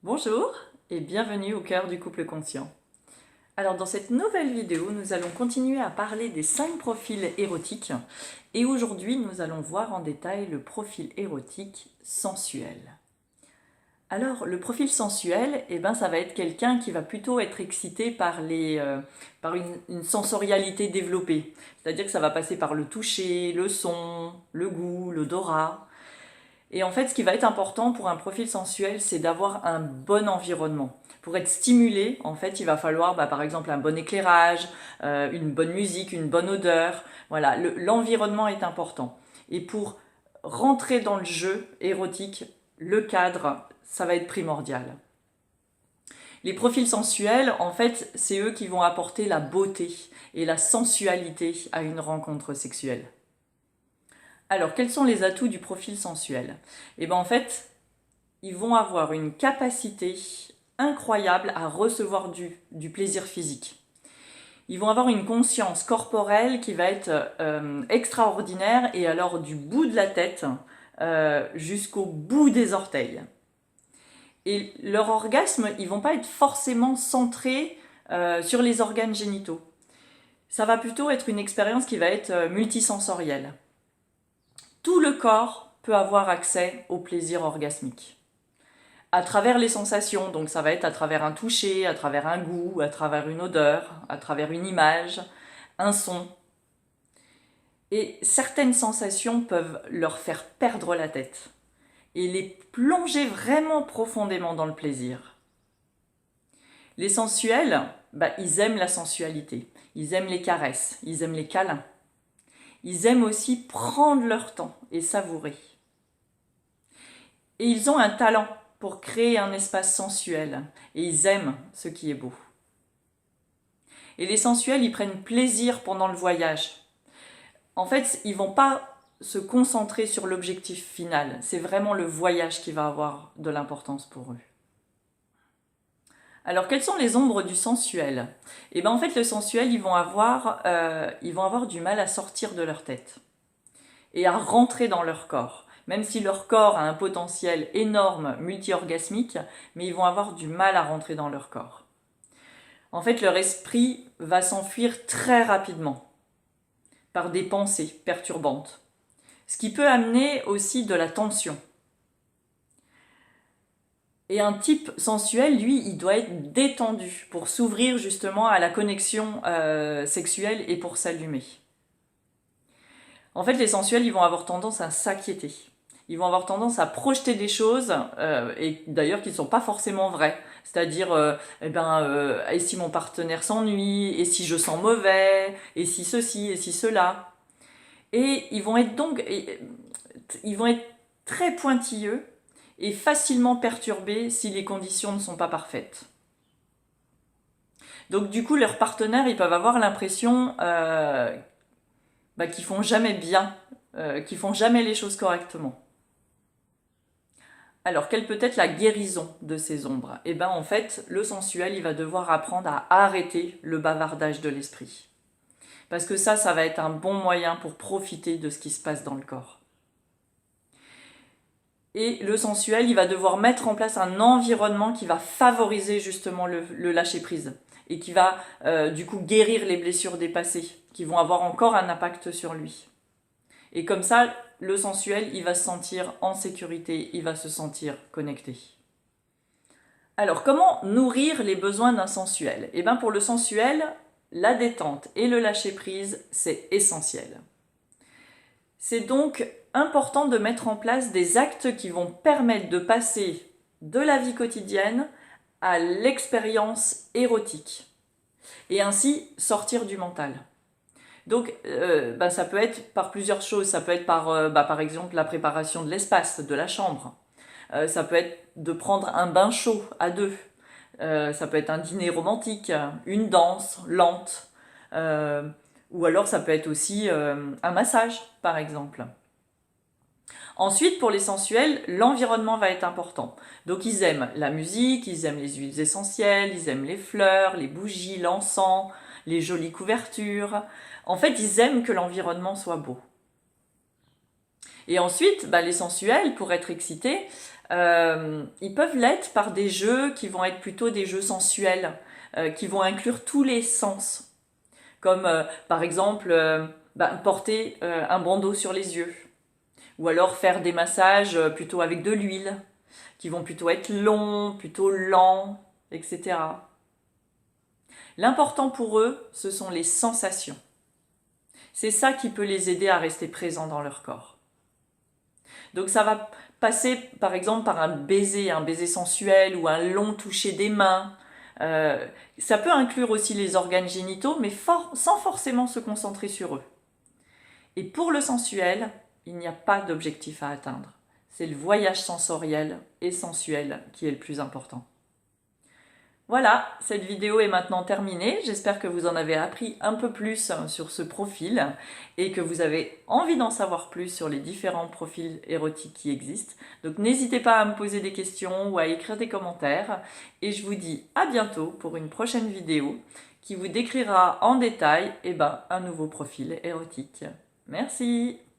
Bonjour et bienvenue au cœur du couple conscient. Alors dans cette nouvelle vidéo, nous allons continuer à parler des 5 profils érotiques et aujourd'hui nous allons voir en détail le profil érotique sensuel. Alors le profil sensuel, ça va être quelqu'un qui va plutôt être excité par une sensorialité développée. C'est-à-dire que ça va passer par le toucher, le son, le goût, l'odorat. Et en fait, ce qui va être important pour un profil sensuel, c'est d'avoir un bon environnement. Pour être stimulé, en fait, il va falloir, par exemple, un bon éclairage, une bonne musique, une bonne odeur. Voilà, l'environnement est important. Et pour rentrer dans le jeu érotique, le cadre, ça va être primordial. Les profils sensuels, en fait, c'est eux qui vont apporter la beauté et la sensualité à une rencontre sexuelle. Alors, quels sont les atouts du profil sensuel? En fait, ils vont avoir une capacité incroyable à recevoir du plaisir physique. Ils vont avoir une conscience corporelle qui va être extraordinaire et alors du bout de la tête jusqu'au bout des orteils. Et leur orgasme, ils vont pas être forcément centrés sur les organes génitaux. Ça va plutôt être une expérience qui va être multisensorielle. Tout le corps peut avoir accès au plaisir orgasmique. À travers les sensations, donc ça va être à travers un toucher, à travers un goût, à travers une odeur, à travers une image, un son. Et certaines sensations peuvent leur faire perdre la tête et les plonger vraiment profondément dans le plaisir. Les sensuels, ils aiment la sensualité, ils aiment les caresses, ils aiment les câlins. Ils aiment aussi prendre leur temps et savourer. Et ils ont un talent pour créer un espace sensuel. Et ils aiment ce qui est beau. Et les sensuels, ils prennent plaisir pendant le voyage. En fait, ils vont pas se concentrer sur l'objectif final. C'est vraiment le voyage qui va avoir de l'importance pour eux. Alors, quelles sont les ombres du sensuel? En fait, le sensuel, ils vont avoir du mal à sortir de leur tête et à rentrer dans leur corps. Même si leur corps a un potentiel énorme, multi-orgasmique, mais ils vont avoir du mal à rentrer dans leur corps. En fait, leur esprit va s'enfuir très rapidement par des pensées perturbantes, ce qui peut amener aussi de la tension. Et un type sensuel, lui, il doit être détendu pour s'ouvrir justement à la connexion sexuelle et pour s'allumer. En fait, les sensuels, ils vont avoir tendance à s'inquiéter. Ils vont avoir tendance à projeter des choses, et d'ailleurs qui ne sont pas forcément vraies. C'est-à-dire, et si mon partenaire s'ennuie, et si je sens mauvais, et si ceci, et si cela. Et ils vont être très pointilleux et facilement perturbés si les conditions ne sont pas parfaites. Donc du coup, leurs partenaires, ils peuvent avoir l'impression qu'ils font jamais bien, qu'ils font jamais les choses correctement. Alors, quelle peut être la guérison de ces ombres? En fait, le sensuel, il va devoir apprendre à arrêter le bavardage de l'esprit. Parce que ça va être un bon moyen pour profiter de ce qui se passe dans le corps. Et le sensuel, il va devoir mettre en place un environnement qui va favoriser justement le lâcher-prise. Et qui va, du coup, guérir les blessures des passés, qui vont avoir encore un impact sur lui. Et comme ça, le sensuel, il va se sentir en sécurité, il va se sentir connecté. Alors, comment nourrir les besoins d'un sensuel? Pour le sensuel, la détente et le lâcher-prise, c'est essentiel. C'est donc important de mettre en place des actes qui vont permettre de passer de la vie quotidienne à l'expérience érotique et ainsi sortir du mental. Donc, ça peut être par plusieurs choses. Ça peut être par exemple, la préparation de l'espace, de la chambre. Ça peut être de prendre un bain chaud à deux. Ça peut être un dîner romantique, une danse lente. Ou alors, ça peut être aussi un massage, par exemple. Ensuite, pour les sensuels, l'environnement va être important. Donc, ils aiment la musique, ils aiment les huiles essentielles, ils aiment les fleurs, les bougies, l'encens, les jolies couvertures. En fait, ils aiment que l'environnement soit beau. Et ensuite, bah, les sensuels, pour être excités, ils peuvent l'être par des jeux qui vont être plutôt des jeux sensuels, qui vont inclure tous les sens. Comme par exemple bah, porter un bandeau sur les yeux. Ou alors faire des massages plutôt avec de l'huile, qui vont plutôt être longs, plutôt lents, etc. L'important pour eux, ce sont les sensations. C'est ça qui peut les aider à rester présents dans leur corps. Donc ça va passer par exemple par un baiser sensuel ou un long toucher des mains. Ça peut inclure aussi les organes génitaux, mais sans forcément se concentrer sur eux. Et pour le sensuel, il n'y a pas d'objectif à atteindre. C'est le voyage sensoriel et sensuel qui est le plus important. Voilà, cette vidéo est maintenant terminée. J'espère que vous en avez appris un peu plus sur ce profil et que vous avez envie d'en savoir plus sur les différents profils érotiques qui existent. Donc n'hésitez pas à me poser des questions ou à écrire des commentaires. Et je vous dis à bientôt pour une prochaine vidéo qui vous décrira en détail un nouveau profil érotique. Merci!